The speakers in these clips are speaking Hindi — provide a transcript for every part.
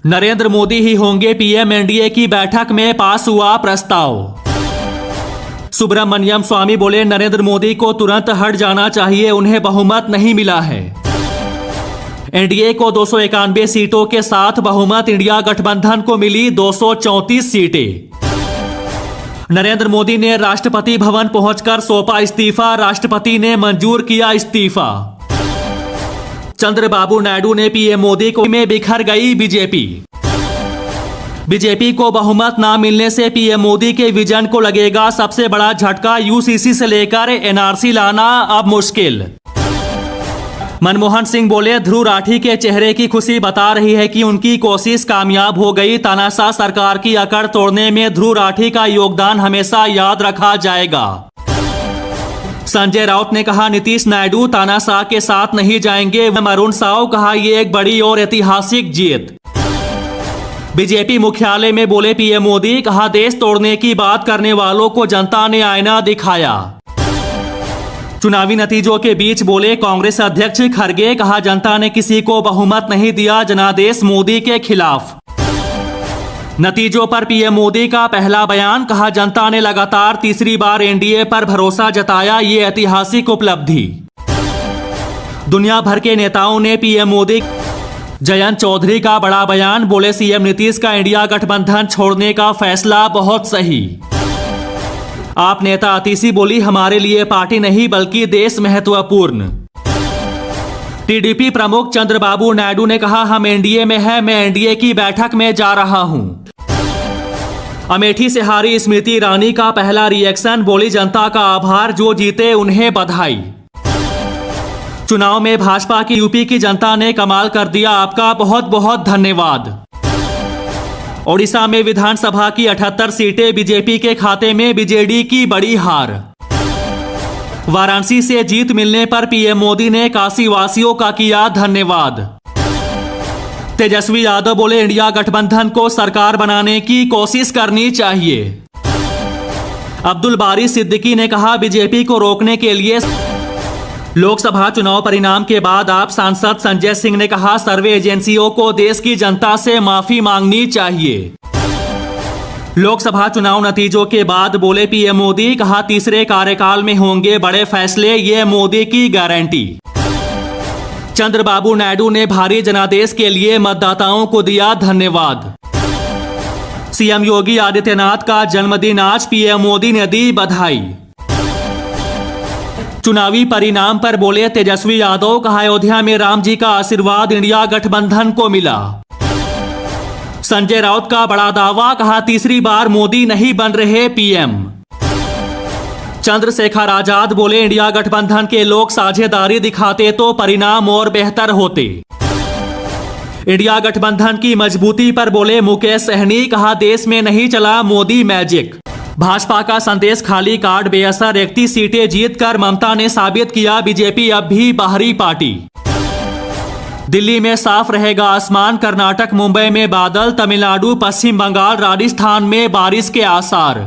नरेंद्र मोदी ही होंगे पीएम, एनडीए की बैठक में पास हुआ प्रस्ताव। सुब्रमण्यम स्वामी बोले, नरेंद्र मोदी को तुरंत हट जाना चाहिए, उन्हें बहुमत नहीं मिला है। एनडीए को 291 सीटों के साथ बहुमत, इंडिया गठबंधन को मिली 234 सीटें। नरेंद्र मोदी ने राष्ट्रपति भवन पहुंचकर सौंपा इस्तीफा, राष्ट्रपति ने मंजूर किया इस्तीफा। चंद्रबाबू नायडू ने पीएम मोदी को में बिखर गई बीजेपी। बीजेपी को बहुमत ना मिलने से पीएम मोदी के विजन को लगेगा सबसे बड़ा झटका, यूसीसी से लेकर एनआरसी लाना अब मुश्किल। मनमोहन सिंह बोले, ध्रुव राठी के चेहरे की खुशी बता रही है कि उनकी कोशिश कामयाब हो गई। तानाशाह सरकार की अकड़ तोड़ने में ध्रुव राठी का योगदान हमेशा याद रखा जाएगा। संजय राउत ने कहा, नीतीश नायडू तानाशाह के साथ नहीं जाएंगे। अरुण साव कहा, ये एक बड़ी और ऐतिहासिक जीत। बीजेपी मुख्यालय में बोले पीएम मोदी, कहा देश तोड़ने की बात करने वालों को जनता ने आईना दिखाया। चुनावी नतीजों के बीच बोले कांग्रेस अध्यक्ष खड़गे, कहा जनता ने किसी को बहुमत नहीं दिया जनादेश मोदी के खिलाफ। नतीजों पर पीएम मोदी का पहला बयान, कहा जनता ने लगातार तीसरी बार एनडीए पर भरोसा जताया, ये ऐतिहासिक उपलब्धि। दुनिया भर के नेताओं ने पीएम मोदी। जयंत चौधरी का बड़ा बयान, बोले सीएम नीतीश का इंडिया गठबंधन छोड़ने का फैसला बहुत सही। आप नेता आतिशी बोली, हमारे लिए पार्टी नहीं बल्कि देश महत्वपूर्ण। टीडीपी प्रमुख चंद्रबाबू नायडू ने कहा, हम एनडीए में है, मैं एनडीए की बैठक में जा रहा हूं। अमेठी से हारी स्मृति ईरानी का पहला रिएक्शन, बोली जनता का आभार, जो जीते उन्हें बधाई। चुनाव में भाजपा की यूपी की जनता ने कमाल कर दिया, आपका बहुत बहुत धन्यवाद। ओडिशा में विधानसभा की 78 सीटें बीजेपी के खाते में, बीजेडी की बड़ी हार। वाराणसी से जीत मिलने पर पीएम मोदी ने काशी वासियों का किया धन्यवाद। तेजस्वी यादव बोले, इंडिया गठबंधन को सरकार बनाने की कोशिश करनी चाहिए। अब्दुल बारी सिद्दीकी ने कहा, बीजेपी को रोकने के लिए। लोकसभा चुनाव परिणाम के बाद आप सांसद संजय सिंह ने कहा, सर्वे एजेंसियों को देश की जनता से माफी मांगनी चाहिए। लोकसभा चुनाव नतीजों के बाद बोले पीएम मोदी, कहा तीसरे कार्यकाल में होंगे बड़े फैसले, ये मोदी की गारंटी। चंद्रबाबू नायडू ने भारी जनादेश के लिए मतदाताओं को दिया धन्यवाद। सीएम योगी आदित्यनाथ का जन्मदिन आज, पीएम मोदी ने दी बधाई। चुनावी परिणाम पर बोले तेजस्वी यादव, कहा अयोध्या में राम जी का आशीर्वाद इंडिया गठबंधन को मिला। संजय राउत का बड़ा दावा, कहा तीसरी बार मोदी नहीं बन रहे पीएम। चंद्रशेखर आजाद बोले, इंडिया गठबंधन के लोग साझेदारी दिखाते तो परिणाम और बेहतर होते। इंडिया गठबंधन की मजबूती पर बोले मुकेश सहनी, कहा देश में नहीं चला मोदी मैजिक। भाजपा का संदेश खाली कार्ड बेअसर, 31 सीटें जीतकर ममता ने साबित किया बीजेपी अब भी बाहरी पार्टी। दिल्ली में साफ रहेगा आसमान, कर्नाटक मुंबई में बादल, तमिलनाडु पश्चिम बंगाल राजस्थान में बारिश के आसार।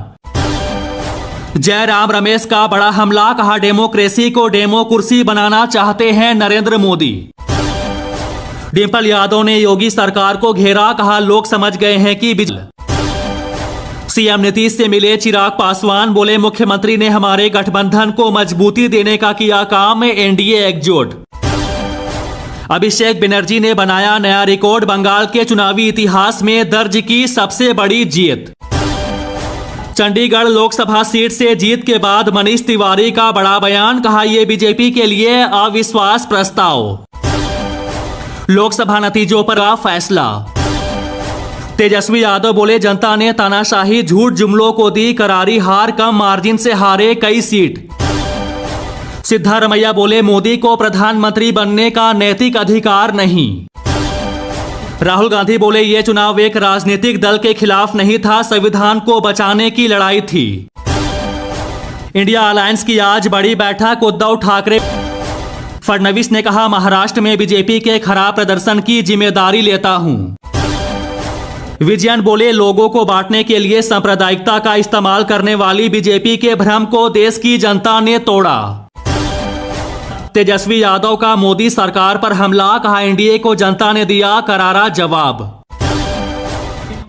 जयराम रमेश का बड़ा हमला, कहा डेमोक्रेसी को डेमो कुर्सी बनाना चाहते हैं नरेंद्र मोदी। डिंपल यादव ने योगी सरकार को घेरा, कहा लोग समझ गए हैं कि सीएम नीतीश से मिले चिराग पासवान, बोले मुख्यमंत्री ने हमारे गठबंधन को मजबूती देने का किया काम, एनडीए एकजुट। अभिषेक बनर्जी ने बनाया नया रिकॉर्ड, बंगाल के चुनावी इतिहास में दर्ज की सबसे बड़ी जीत। चंडीगढ़ लोकसभा सीट से जीत के बाद मनीष तिवारी का बड़ा बयान, कहा यह बीजेपी के लिए अविश्वास प्रस्ताव। लोकसभा नतीजों पर फैसला। तेजस्वी यादव बोले, जनता ने तानाशाही झूठ जुमलों को दी करारी हार, कम मार्जिन से हारे कई सीट। सिद्धारमैया बोले, मोदी को प्रधानमंत्री बनने का नैतिक अधिकार नहीं। राहुल गांधी बोले, यह चुनाव एक राजनीतिक दल के खिलाफ नहीं था, संविधान को बचाने की लड़ाई थी। इंडिया अलायंस की आज बड़ी बैठक, उद्धव ठाकरे। फडणवीस ने कहा, महाराष्ट्र में बीजेपी के खराब प्रदर्शन की जिम्मेदारी लेता हूं। विजयन बोले, लोगों को बांटने के लिए सांप्रदायिकता का इस्तेमाल करने वाली बीजेपी के भ्रम को देश की जनता ने तोड़ा। तेजस्वी यादव का मोदी सरकार पर हमला, कहा एनडीए को जनता ने दिया करारा जवाब।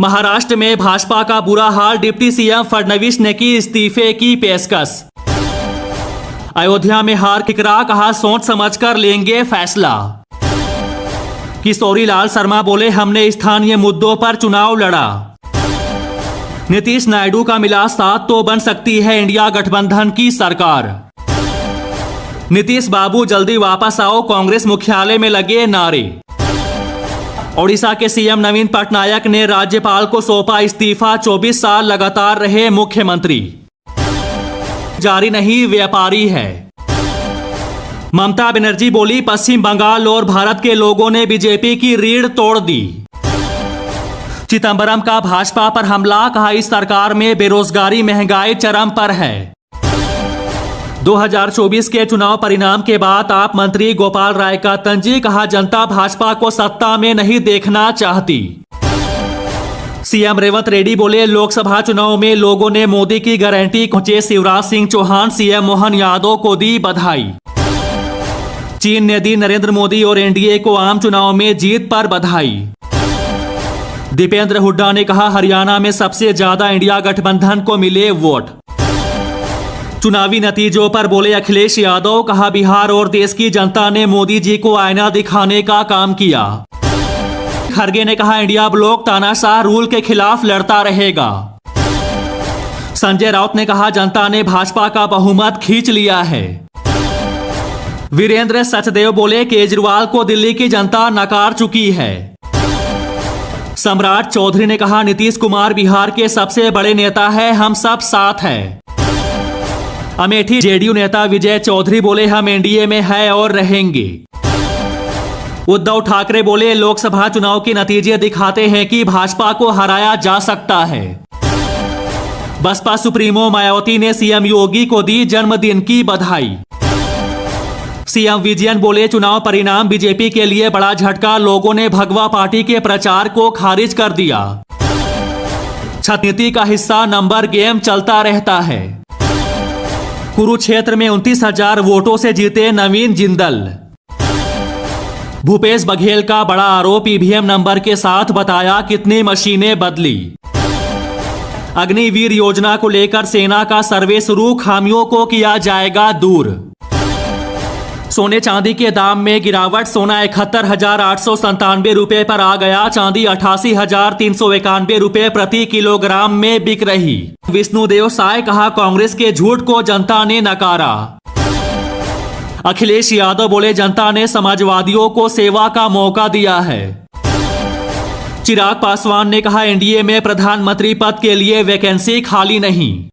महाराष्ट्र में भाजपा का बुरा हाल, डिप्टी सीएम फडणवीस ने की इस्तीफे की पेशकश। अयोध्या में हार ठिकरा, कहा सोच समझकर लेंगे फैसला। किशोरी लाल शर्मा बोले हमने स्थानीय मुद्दों पर चुनाव लड़ा। नीतीश नायडू का मिला साथ तो बन सकती है इंडिया गठबंधन की सरकार। नीतीश बाबू जल्दी वापस आओ, कांग्रेस मुख्यालय में लगे नारे। ओडिशा के सीएम नवीन पटनायक ने राज्यपाल को सौंपा इस्तीफा, 24 साल लगातार रहे मुख्यमंत्री। जारी नहीं, व्यापारी है। ममता बनर्जी बोली पश्चिम बंगाल और भारत के लोगों ने बीजेपी की रीढ़ तोड़ दी। चिदंबरम का भाजपा पर हमला, कहा इस सरकार में बेरोजगारी महंगाई चरम पर है। 2024 के चुनाव परिणाम के बाद आप मंत्री गोपाल राय का तंजी, कहा जनता भाजपा को सत्ता में नहीं देखना चाहती। सीएम रेवंत रेड्डी बोले लोकसभा चुनाव में लोगों ने मोदी की गारंटी, पहुंचे शिवराज सिंह चौहान, सीएम मोहन यादव को दी बधाई। चीन ने दी नरेंद्र मोदी और एनडीए को आम चुनाव में जीत पर बधाई। दीपेंद्र हुड्डा ने कहा हरियाणा में सबसे ज्यादा इंडिया गठबंधन को मिले वोट। चुनावी नतीजों पर बोले अखिलेश यादव, कहा बिहार और देश की जनता ने मोदी जी को आईना दिखाने का काम किया। खड़गे ने कहा इंडिया ब्लॉक तानाशाह रूल के खिलाफ लड़ता रहेगा। संजय राउत ने कहा जनता ने भाजपा का बहुमत खींच लिया है। वीरेंद्र सचदेव बोले केजरीवाल को दिल्ली की जनता नकार चुकी है। सम्राट चौधरी ने कहा नीतीश कुमार बिहार के सबसे बड़े नेता है, हम सब साथ हैं। अमेठी जेडीयू नेता विजय चौधरी बोले हम एनडीए में है और रहेंगे। उद्धव ठाकरे बोले लोकसभा चुनाव के नतीजे दिखाते हैं कि भाजपा को हराया जा सकता है। बसपा सुप्रीमो मायावती ने सीएम योगी को दी जन्मदिन की बधाई। सीएम विजयन बोले चुनाव परिणाम बीजेपी के लिए बड़ा झटका, लोगों ने भगवा पार्टी के प्रचार को खारिज कर दिया। छत्तीसगढ़ का हिस्सा नंबर गेम चलता रहता है। कुरुक्षेत्र में 29,000 वोटों से जीते नवीन जिंदल। भूपेश बघेल का बड़ा आरोप, ईवीएम नंबर के साथ बताया कितनी मशीनें बदली। अग्निवीर योजना को लेकर सेना का सर्वे शुरू, खामियों को किया जाएगा दूर। सोने चांदी के दाम में गिरावट, सोना 71,897 रुपए पर आ गया, चांदी 88,391 रुपए प्रति किलोग्राम में बिक रही। विष्णुदेव साय, कहा कांग्रेस के झूठ को जनता ने नकारा। अखिलेश यादव बोले जनता ने समाजवादियों को सेवा का मौका दिया है। चिराग पासवान ने कहा एनडीए में प्रधानमंत्री पद के लिए वैकेंसी खाली नहीं।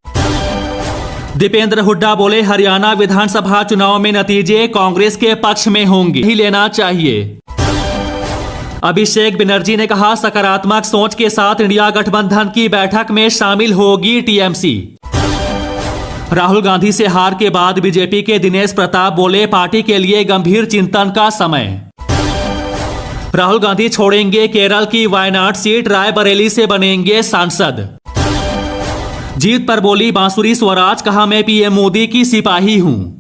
दीपेंद्र हुड्डा बोले हरियाणा विधानसभा चुनाव में नतीजे कांग्रेस के पक्ष में होंगे, ही लेना चाहिए। अभिषेक बनर्जी ने कहा सकारात्मक सोच के साथ इंडिया गठबंधन की बैठक में शामिल होगी टीएमसी। राहुल गांधी से हार के बाद बीजेपी के दिनेश प्रताप बोले पार्टी के लिए गंभीर चिंतन का समय। राहुल गांधी छोड़ेंगे केरल की वायनाड सीट, रायबरेली से बनेंगे सांसद। जीत पर बोली बांसुरी स्वराज, कहा मैं पीएम मोदी की सिपाही हूं।